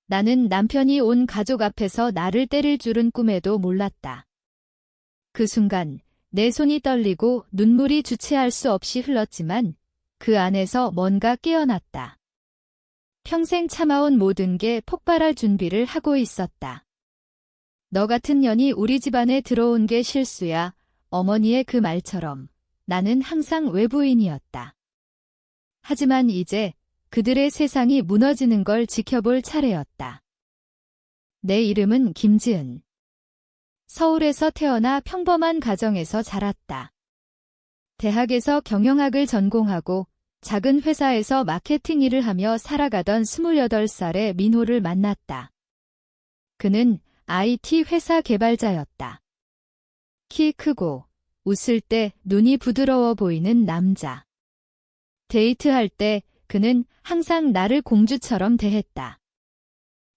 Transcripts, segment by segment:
나는 남편이 온 가족 앞에서 나를 때릴 줄은 꿈에도 몰랐다. 그 순간 내 손이 떨리고 눈물이 주체할 수 없이 흘렀지만 그 안에서 뭔가 깨어났다. 평생 참아온 모든 게 폭발할 준비를 하고 있었다. 너 같은 년이 우리 집안에 들어온 게 실수야. 어머니의 그 말처럼 나는 항상 외부인이었다. 하지만 이제 그들의 세상이 무너지는 걸 지켜볼 차례였다. 내 이름은 김지은. 서울에서 태어나 평범한 가정에서 자랐다. 대학에서 경영학을 전공하고 작은 회사에서 마케팅 일을 하며 살아가던 28살의 민호를 만났다. 그는 IT 회사 개발자였다. 키 크고 웃을 때 눈이 부드러워 보이는 남자. 데이트할 때 그는 항상 나를 공주처럼 대했다.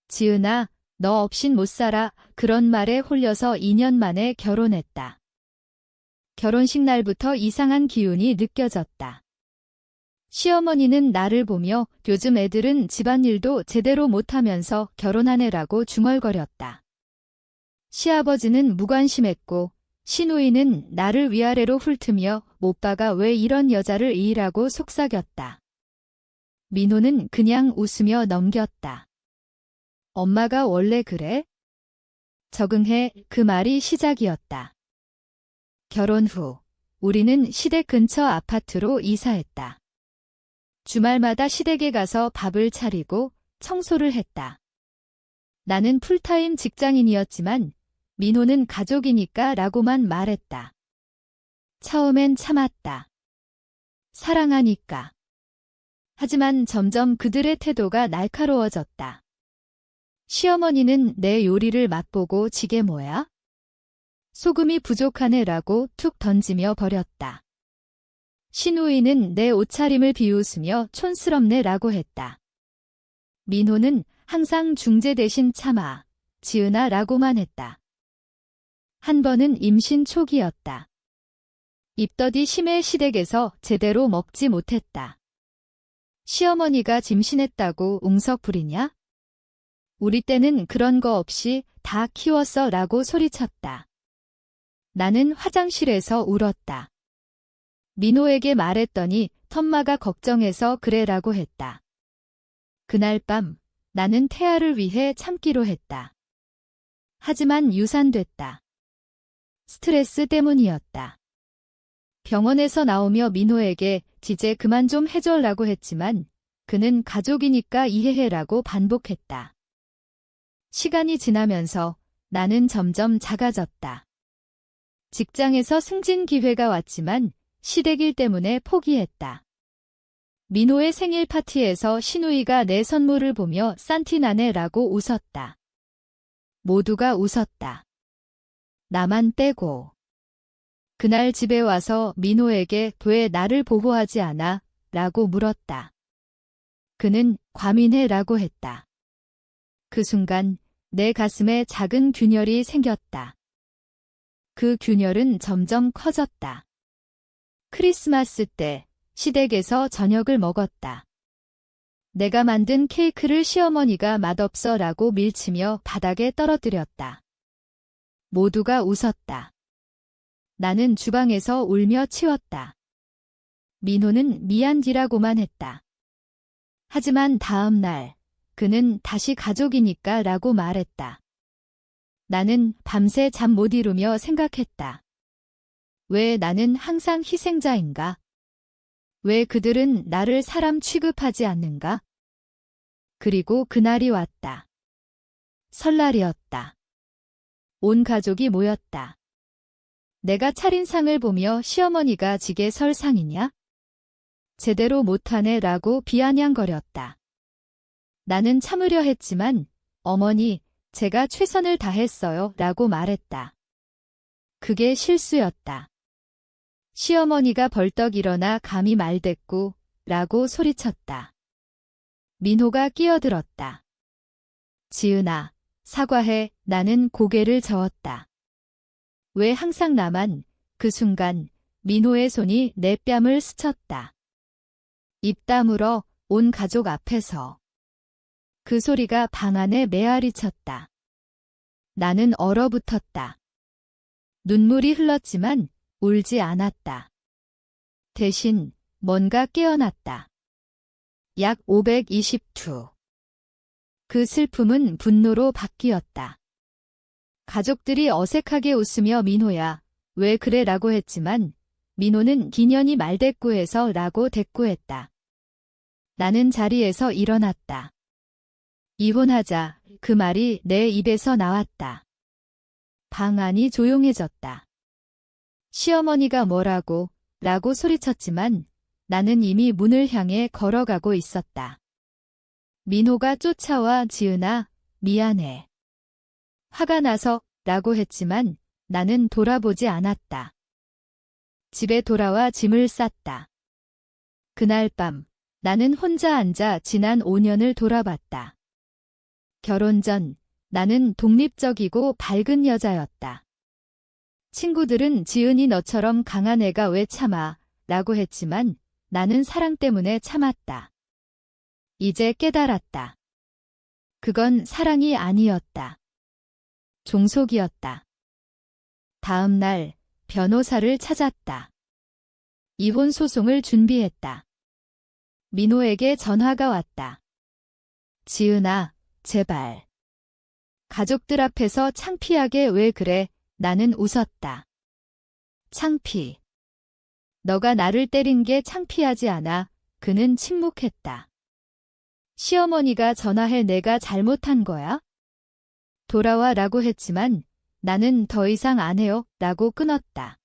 지은아, 너 없인 못 살아. 그런 말에 홀려서 2년 만에 결혼했다. 결혼식 날부터 이상한 기운이 느껴졌다. 시어머니는 나를 보며 요즘 애들은 집안일도 제대로 못하면서 결혼하네라고 중얼거렸다. 시아버지는 무관심했고 시누이는 나를 위아래로 훑으며 오빠가 왜 이런 여자를 이라고 속삭였다. 민호는 그냥 웃으며 넘겼다. 엄마가 원래 그래? 적응해. 그 말이 시작이었다. 결혼 후 우리는 시댁 근처 아파트로 이사했다. 주말마다 시댁에 가서 밥을 차리고 청소를 했다. 나는 풀타임 직장인이었지만 민호는 가족이니까 라고만 말했다. 처음엔 참았다. 사랑하니까. 하지만 점점 그들의 태도가 날카로워졌다. 시어머니는 내 요리를 맛보고 지게 뭐야? 소금이 부족하네라고 툭 던지며 버렸다. 시누이는 내 옷차림을 비웃으며 촌스럽네라고 했다. 민호는 항상 중재 대신 참아, 지은아라고만 했다. 한 번은 임신 초기였다. 입덧이 심해 시댁에서 제대로 먹지 못했다. 시어머니가 짐신했다고 웅석 부리냐? 우리 때는 그런 거 없이 다 키웠어 라고 소리쳤다. 나는 화장실에서 울었다. 민호에게 말했더니 텀마가 걱정해서 그래라고 했다. 그날 밤 나는 태아를 위해 참기로 했다. 하지만 유산됐다. 스트레스 때문이었다. 병원에서 나오며 민호에게 지제 그만 좀 해줘라고 했지만 그는 가족이니까 이해해라고 반복했다. 시간이 지나면서 나는 점점 작아졌다. 직장에서 승진 기회가 왔지만 시댁일 때문에 포기했다. 민호의 생일 파티에서 시누이가 내 선물을 보며 산티나네라고 웃었다. 모두가 웃었다. 나만 떼고. 그날 집에 와서 민호에게 왜 나를 보호하지 않아? 라고 물었다. 그는 과민해라고 했다. 그 순간 내 가슴에 작은 균열이 생겼다. 그 균열은 점점 커졌다. 크리스마스 때 시댁에서 저녁을 먹었다. 내가 만든 케이크를 시어머니가 맛없어라고 밀치며 바닥에 떨어뜨렸다. 모두가 웃었다. 나는 주방에서 울며 치웠다. 민호는 미안디라고만 했다. 하지만 다음 날 그는 다시 가족이니까 라고 말했다. 나는 밤새 잠 못 이루며 생각했다. 왜 나는 항상 희생자인가? 왜 그들은 나를 사람 취급하지 않는가? 그리고 그날이 왔다. 설날이었다. 온 가족이 모였다. 내가 차린 상을 보며 시어머니가 지게 설 상이냐? 제대로 못하네 라고 비아냥거렸다. 나는 참으려 했지만 어머니, 제가 최선을 다했어요 라고 말했다. 그게 실수였다. 시어머니가 벌떡 일어나 감히 말댔고 라고 소리쳤다. 민호가 끼어들었다. 지은아, 사과해. 나는 고개를 저었다. 왜 항상 나만? 그 순간 민호의 손이 내 뺨을 스쳤다. 입 다물어 온 가족 앞에서. 그 소리가 방 안에 메아리 쳤다. 나는 얼어붙었다. 눈물이 흘렀지만 울지 않았다. 대신 뭔가 깨어났다. 약 522. 그 슬픔은 분노로 바뀌었다. 가족들이 어색하게 웃으며 민호야, 왜 그래 라고 했지만 민호는 기년이 말대꾸해서 라고 대꾸했다. 나는 자리에서 일어났다. 이혼하자, 그 말이 내 입에서 나왔다. 방 안이 조용해졌다. 시어머니가 뭐라고, 라고 소리쳤지만 나는 이미 문을 향해 걸어가고 있었다. 민호가 쫓아와 지은아, 미안해. 화가 나서, 라고 했지만 나는 돌아보지 않았다. 집에 돌아와 짐을 쌌다. 그날 밤, 나는 혼자 앉아 지난 5년을 돌아봤다. 결혼 전, 나는 독립적이고 밝은 여자였다. 친구들은 지은이 너처럼 강한 애가 왜 참아, 라고 했지만 나는 사랑 때문에 참았다. 이제 깨달았다. 그건 사랑이 아니었다. 종속이었다. 다음 날 변호사를 찾았다. 이혼 소송을 준비했다. 민호에게 전화가 왔다. 지은아, 제발. 가족들 앞에서 창피하게 왜 그래? 나는 웃었다. 창피. 너가 나를 때린 게 창피하지 않아. 그는 침묵했다. 시어머니가 전화해 내가 잘못한 거야? 돌아와 라고 했지만 나는 더 이상 안 해요 라고 끊었다.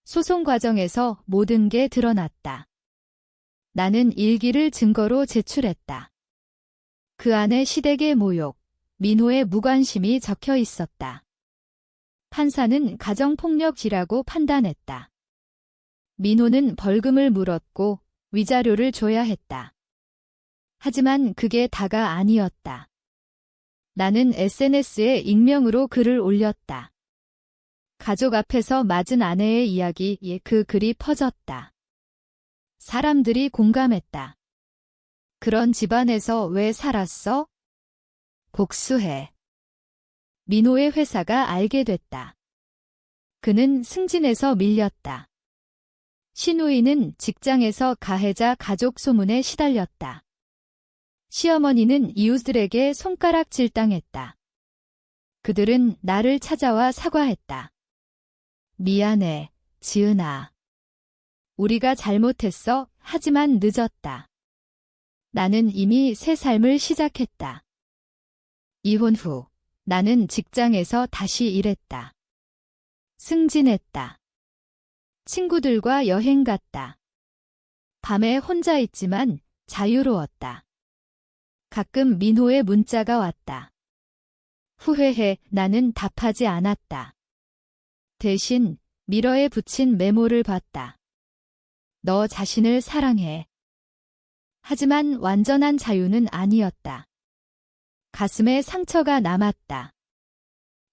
소송 과정에서 모든 게 드러났다. 나는 일기를 증거로 제출했다. 그 안에 시댁의 모욕, 민호의 무관심이 적혀 있었다. 판사는 가정폭력이라고 판단했다. 민호는 벌금을 물었고 위자료를 줘야 했다. 하지만 그게 다가 아니었다. 나는 SNS에 익명으로 글을 올렸다. 가족 앞에서 맞은 아내의 이야기에 그 글이 퍼졌다. 사람들이 공감했다. 그런 집안에서 왜 살았어? 복수해. 민호의 회사가 알게 됐다. 그는 승진해서 밀렸다. 시누이는 직장에서 가해자 가족 소문에 시달렸다. 시어머니는 이웃들에게 손가락질당했다. 그들은 나를 찾아와 사과했다. 미안해, 지은아. 우리가 잘못했어, 하지만 늦었다. 나는 이미 새 삶을 시작했다. 이혼 후, 나는 직장에서 다시 일했다. 승진했다. 친구들과 여행 갔다. 밤에 혼자 있지만 자유로웠다. 가끔 민호의 문자가 왔다. 후회해, 나는 답하지 않았다. 대신 미러에 붙인 메모를 봤다. 너 자신을 사랑해. 하지만 완전한 자유는 아니었다. 가슴에 상처가 남았다.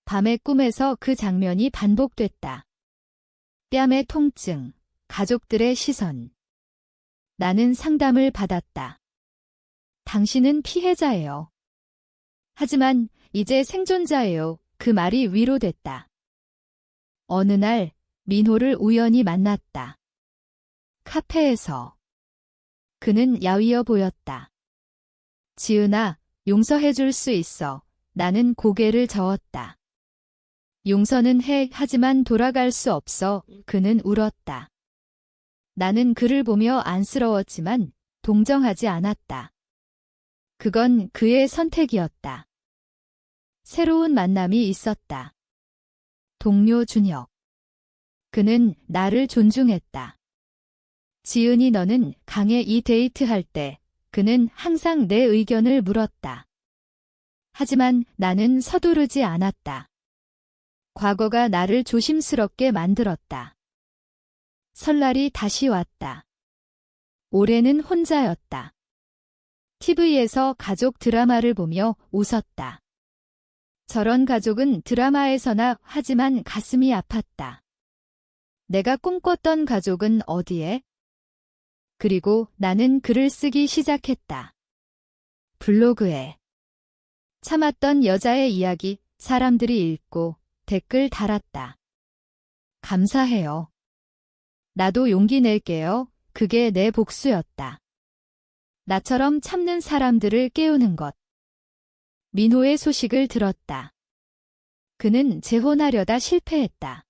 밤의 꿈에서 그 장면이 반복됐다. 뺨의 통증, 가족들의 시선. 나는 상담을 받았다. 당신은 피해자예요. 하지만 이제 생존자예요. 그 말이 위로됐다. 어느 날 민호를 우연히 만났다. 카페에서. 그는 야위어 보였다. 지은아, 용서해줄 수 있어. 나는 고개를 저었다. 용서는 해, 하지만 돌아갈 수 없어. 그는 울었다. 나는 그를 보며 안쓰러웠지만 동정하지 않았다. 그건 그의 선택이었다. 새로운 만남이 있었다. 동료 준혁. 그는 나를 존중했다. 지은이 너는 강해. 이 데이트할 때 그는 항상 내 의견을 물었다. 하지만 나는 서두르지 않았다. 과거가 나를 조심스럽게 만들었다. 설날이 다시 왔다. 올해는 혼자였다. TV에서 가족 드라마를 보며 웃었다. 저런 가족은 드라마에서나 하지만 가슴이 아팠다. 내가 꿈꿨던 가족은 어디에? 그리고 나는 글을 쓰기 시작했다. 블로그에 참았던 여자의 이야기 사람들이 읽고 댓글 달았다. 감사해요. 나도 용기 낼게요. 그게 내 복수였다. 나처럼 참는 사람들을 깨우는 것. 민호의 소식을 들었다. 그는 재혼하려다 실패했다.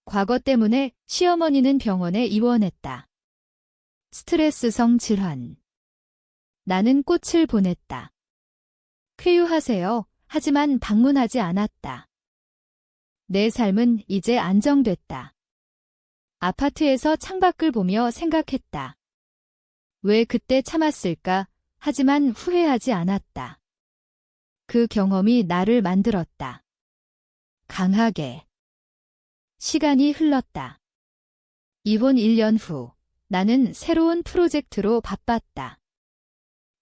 과거 때문에 시어머니는 병원에 입원했다. 스트레스성 질환. 나는 꽃을 보냈다. 쾌유하세요. 하지만 방문하지 않았다. 내 삶은 이제 안정됐다. 아파트에서 창밖을 보며 생각했다. 왜 그때 참았을까? 하지만 후회하지 않았다. 그 경험이 나를 만들었다. 강하게. 시간이 흘렀다. 이혼 1년 후, 나는 새로운 프로젝트로 바빴다.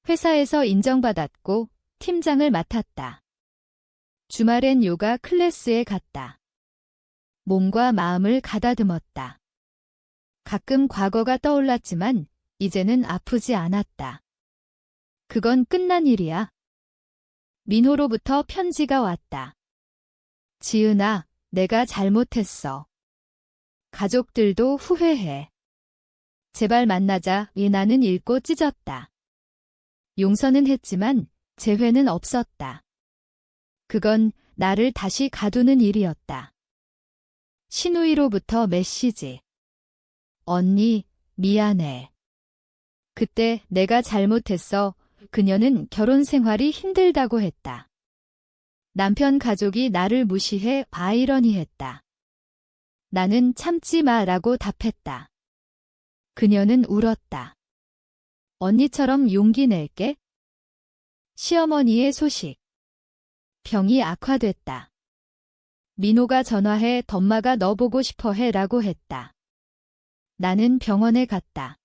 회사에서 인정받았고 팀장을 맡았다. 주말엔 요가 클래스에 갔다. 몸과 마음을 가다듬었다. 가끔 과거가 떠올랐지만 이제는 아프지 않았다. 그건 끝난 일이야. 민호로부터 편지가 왔다. 지은아, 내가 잘못했어. 가족들도 후회해. 제발 만나자. 나는 읽고 찢었다. 용서는 했지만 재회는 없었다. 그건 나를 다시 가두는 일이었다. 신우이로부터 메시지. 언니, 미안해. 그때 내가 잘못했어. 그녀는 결혼 생활이 힘들다고 했다. 남편 가족이 나를 무시해 바이러니했다. 나는 참지 마라고 답했다. 그녀는 울었다. 언니처럼 용기 낼게. 시어머니의 소식. 병이 악화됐다. 민호가 전화해 덤마가 너 보고 싶어 해라고 했다. 나는 병원에 갔다.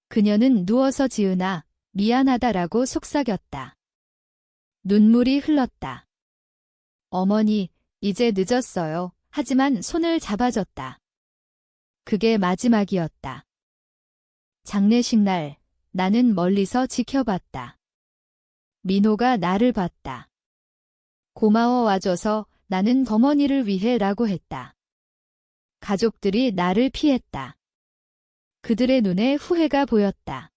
그녀는 누워서 지은아, 미안하다라고 속삭였다. 눈물이 흘렀다. 어머니, 이제 늦었어요. 하지만 손을 잡아줬다. 그게 마지막이었다. 장례식 날, 나는 멀리서 지켜봤다. 민호가 나를 봤다. 고마워 와줘서 나는 어머니를 위해 라고 했다. 가족들이 나를 피했다. 그들의 눈에 후회가 보였다.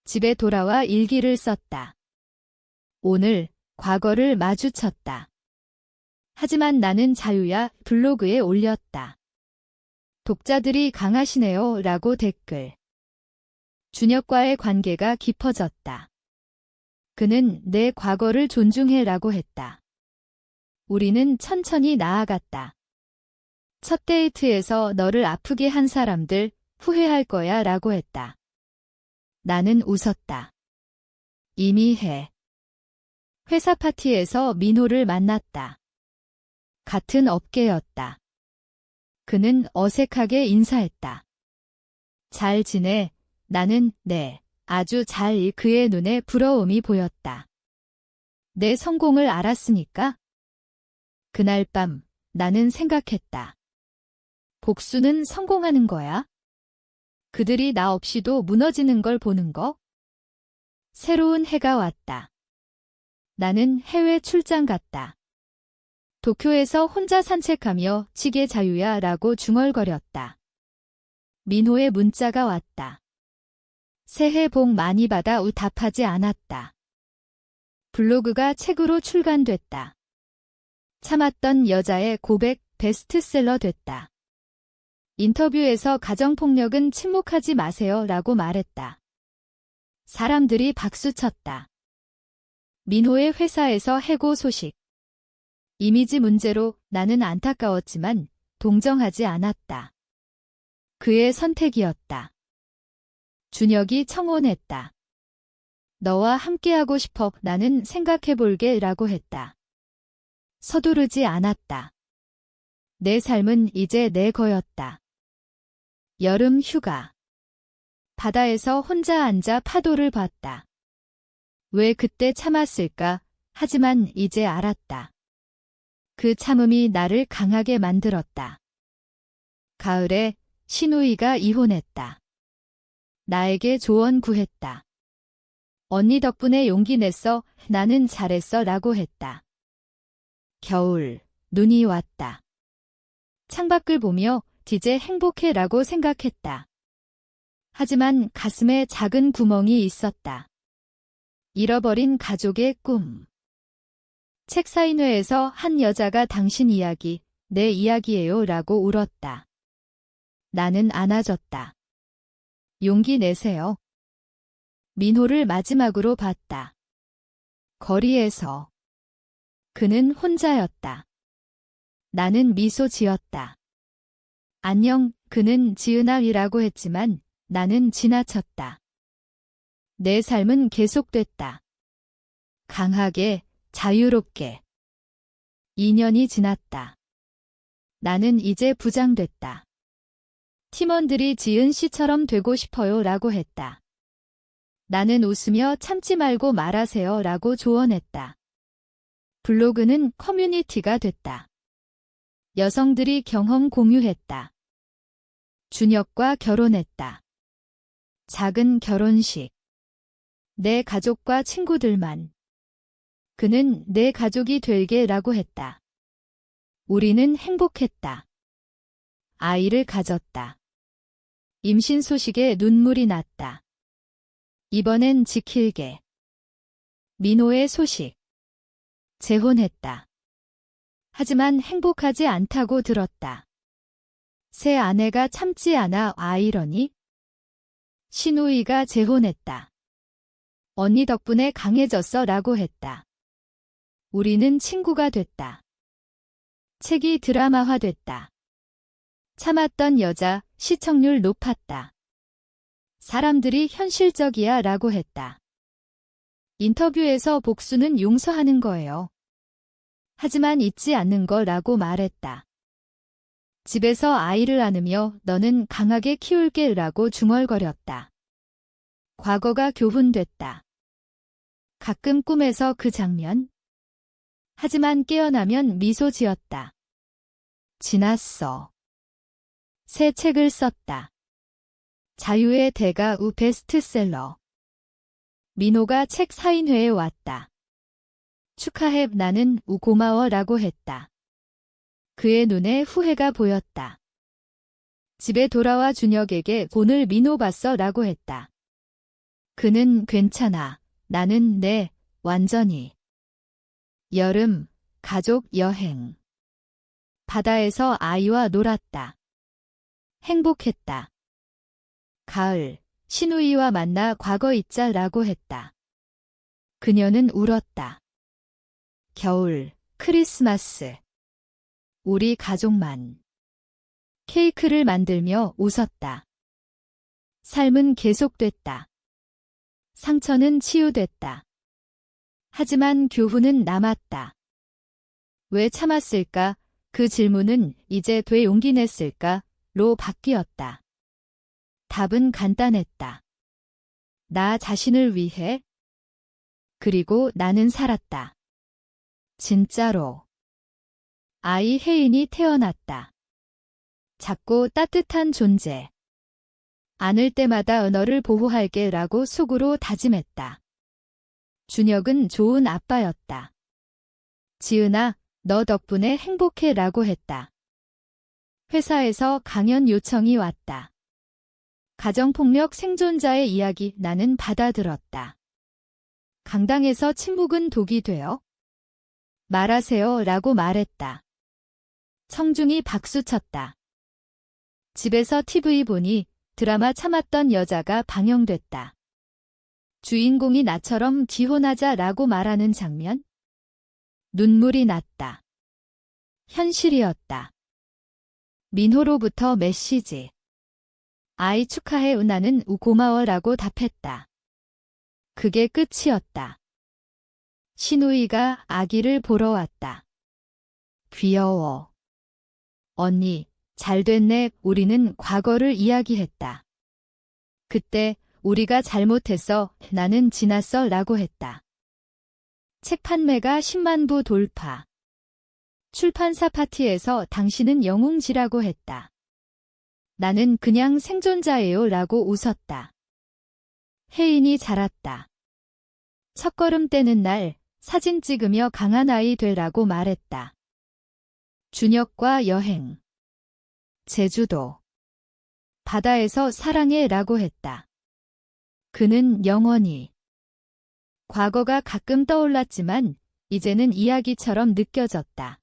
집에 돌아와 일기를 썼다. 오늘 과거를 마주쳤다. 하지만 나는 자유야 블로그에 올렸다. 독자들이 강하시네요 라고 댓글. 준혁과의 관계가 깊어졌다. 그는 내 과거를 존중해 라고 했다. 우리는 천천히 나아갔다. 첫 데이트에서 너를 아프게 한 사람들 후회할 거야 라고 했다. 나는 웃었다. 이미 해. 회사 파티에서 민호를 만났다. 같은 업계였다. 그는 어색하게 인사했다. 잘 지내? 나는 네, 아주 잘. 그의 눈에 부러움이 보였다. 내 성공을 알았으니까? 그날 밤 나는 생각했다. 복수는 성공하는 거야? 그들이 나 없이도 무너지는 걸 보는 거? 새로운 해가 왔다. 나는 해외 출장 갔다. 도쿄에서 혼자 산책하며 지게 자유야 라고 중얼거렸다. 민호의 문자가 왔다. 새해 복 많이 받아. 답하지 않았다. 블로그가 책으로 출간됐다. 참았던 여자의 고백 베스트셀러 됐다. 인터뷰에서 가정폭력은 침묵하지 마세요 라고 말했다. 사람들이 박수쳤다. 민호의 회사에서 해고 소식. 이미지 문제로 나는 안타까웠지만 동정하지 않았다. 그의 선택이었다. 준혁이 청혼했다. 너와 함께하고 싶어. 나는 생각해볼게 라고 했다. 서두르지 않았다. 내 삶은 이제 내 거였다. 여름 휴가. 바다에서 혼자 앉아 파도를 봤다. 왜 그때 참았을까? 하지만 이제 알았다. 그 참음이 나를 강하게 만들었다. 가을에 신우이가 이혼했다. 나에게 조언 구했다. 언니 덕분에 용기 냈어. 나는 잘했어. 라고 했다. 겨울, 눈이 왔다. 창밖을 보며 이제 행복해 라고 생각했다. 하지만 가슴에 작은 구멍이 있었다. 잃어버린 가족의 꿈. 책 사인회에서 한 여자가 당신 이야기, 내 이야기예요 라고 울었다. 나는 안아줬다. 용기 내세요. 민호를 마지막으로 봤다. 거리에서. 그는 혼자였다. 나는 미소 지었다. 안녕, 그는 지은아이라고 했지만 나는 지나쳤다. 내 삶은 계속됐다. 강하게, 자유롭게. 2년이 지났다. 나는 이제 부장 됐다. 팀원들이 지은 씨처럼 되고 싶어요 라고 했다. 나는 웃으며 참지 말고 말하세요 라고 조언했다. 블로그는 커뮤니티가 됐다. 여성들이 경험 공유했다. 준혁과 결혼했다. 작은 결혼식. 내 가족과 친구들만. 그는 내 가족이 될게라고 했다. 우리는 행복했다. 아이를 가졌다. 임신 소식에 눈물이 났다. 이번엔 지킬게. 민호의 소식. 재혼했다. 하지만 행복하지 않다고 들었다. 새 아내가 참지 않아 아이러니? 신우이가 재혼했다. 언니 덕분에 강해졌어 라고 했다. 우리는 친구가 됐다. 책이 드라마화됐다. 참았던 여자, 시청률 높았다. 사람들이 현실적이야 라고 했다. 인터뷰에서 복수는 용서하는 거예요. 하지만 잊지 않는 거라고 말했다. 집에서 아이를 안으며 너는 강하게 키울게 라고 중얼거렸다. 과거가 교훈됐다. 가끔 꿈에서 그 장면. 하지만 깨어나면 미소 지었다. 지났어. 새 책을 썼다. 자유의 대가 우 베스트셀러. 민호가 책 사인회에 왔다. 축하해 나는 우 고마워 라고 했다. 그의 눈에 후회가 보였다. 집에 돌아와 준혁에게 오늘 민호 봤어 라고 했다. 그는 괜찮아. 나는 완전히. 여름, 가족 여행. 바다에서 아이와 놀았다. 행복했다. 가을, 신우이와 만나 과거 잊자 라고 했다. 그녀는 울었다. 겨울, 크리스마스. 우리 가족만. 케이크를 만들며 웃었다. 삶은 계속됐다. 상처는 치유됐다. 하지만 교훈은 남았다. 왜 참았을까? 그 질문은 이제 돼 용기 냈을까?로 바뀌었다. 답은 간단했다. 나 자신을 위해. 그리고 나는 살았다. 진짜로. 아이 혜인이 태어났다. 작고 따뜻한 존재. 안을 때마다 너를 보호할게 라고 속으로 다짐했다. 준혁은 좋은 아빠였다. 지은아, 너 덕분에 행복해 라고 했다. 회사에서 강연 요청이 왔다. 가정폭력 생존자의 이야기 나는 받아들었다. 강당에서 침묵은 독이 되어 말하세요 라고 말했다. 청중이 박수쳤다. 집에서 TV 보니 드라마 참았던 여자가 방영됐다. 주인공이 나처럼 기혼하자 라고 말하는 장면? 눈물이 났다. 현실이었다. 민호로부터 메시지. 아이 축하해 나는 고마워 라고 답했다. 그게 끝이었다. 신우이가 아기를 보러 왔다. 귀여워. 언니, 잘됐네. 우리는 과거를 이야기했다. 그때 우리가 잘못했어. 나는 지났어 라고 했다. 책 판매가 10만 부 돌파. 출판사 파티에서 당신은 영웅지라고 했다. 나는 그냥 생존자예요 라고 웃었다. 혜인이 자랐다. 첫걸음 떼는 날 사진 찍으며 강한 아이 되라고 말했다. 준혁과 여행. 제주도. 바다에서 사랑해라고 했다. 그는 영원히. 과거가 가끔 떠올랐지만 이제는 이야기처럼 느껴졌다.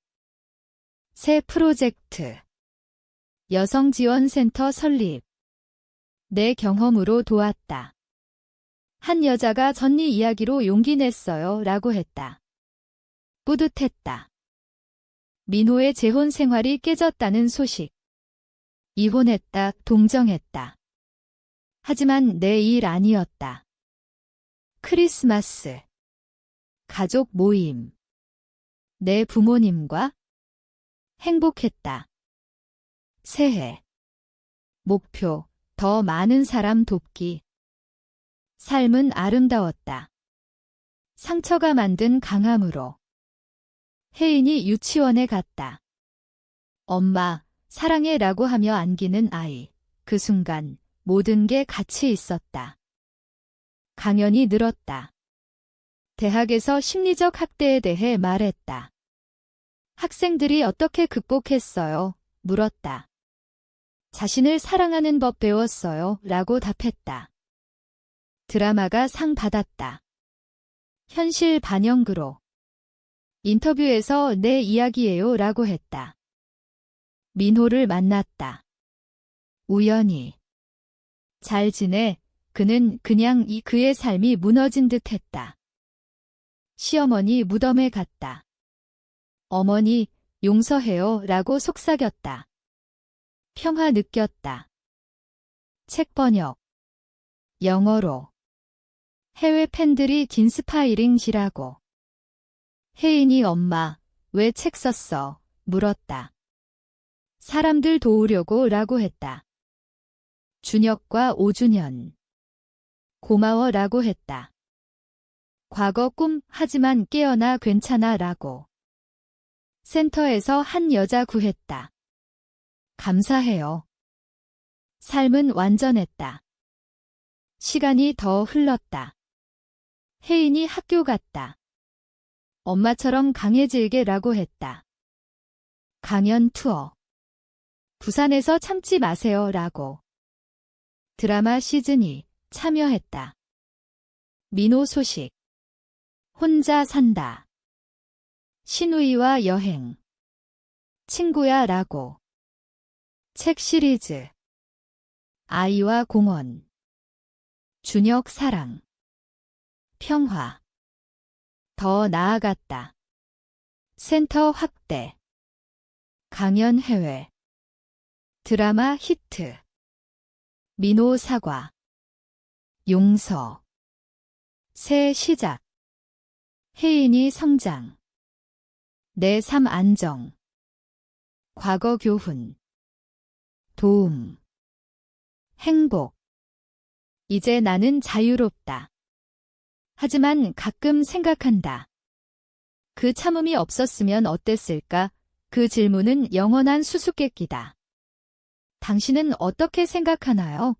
새 프로젝트. 여성지원센터 설립. 내 경험으로 도왔다. 한 여자가 전니 이야기로 용기 냈어요 라고 했다. 뿌듯했다. 민호의 재혼 생활이 깨졌다는 소식. 이혼했다, 동정했다. 하지만 내 일 아니었다. 크리스마스. 가족 모임. 내 부모님과 행복했다. 새해. 목표, 더 많은 사람 돕기. 삶은 아름다웠다. 상처가 만든 강함으로. 혜인이 유치원에 갔다. 엄마, 사랑해라고 하며 안기는 아이. 그 순간 모든 게 같이 있었다. 강연이 늘었다. 대학에서 심리적 학대에 대해 말했다. 학생들이 어떻게 극복했어요? 물었다. 자신을 사랑하는 법 배웠어요 라고 답했다. 드라마가 상 받았다. 현실 반영그로. 인터뷰에서 내 이야기예요 라고 했다. 민호를 만났다. 우연히. 잘 지내. 그는 그냥 그의 삶이 무너진 듯 했다. 시어머니 무덤에 갔다. 어머니, 용서해요 라고 속삭였다. 평화 느꼈다. 책 번역. 영어로. 해외 팬들이 긴 스파이링지라고. 혜인이 엄마, 왜 책 썼어? 물었다. 사람들 도우려고 라고 했다. 준혁과 5주년. 고마워 라고 했다. 과거 꿈, 하지만 깨어나 괜찮아 라고. 센터에서 한 여자 구했다. 감사해요. 삶은 완전했다. 시간이 더 흘렀다. 혜인이 학교 갔다. 엄마처럼 강해질게 라고 했다. 강연 투어. 부산에서 참지 마세요 라고. 드라마 시즌2 참여했다. 민호 소식. 혼자 산다. 신우이와 여행. 친구야 라고. 책 시리즈. 아이와 공원. 준혁 사랑. 평화. 더 나아갔다. 센터 확대. 강연 해외. 드라마 히트. 민호 사과. 용서. 새 시작. 혜인이 성장. 내 삶 안정. 과거 교훈. 도움. 행복. 이제 나는 자유롭다. 하지만 가끔 생각한다. 그 참음이 없었으면 어땠을까? 그 질문은 영원한 수수께끼다. 당신은 어떻게 생각하나요?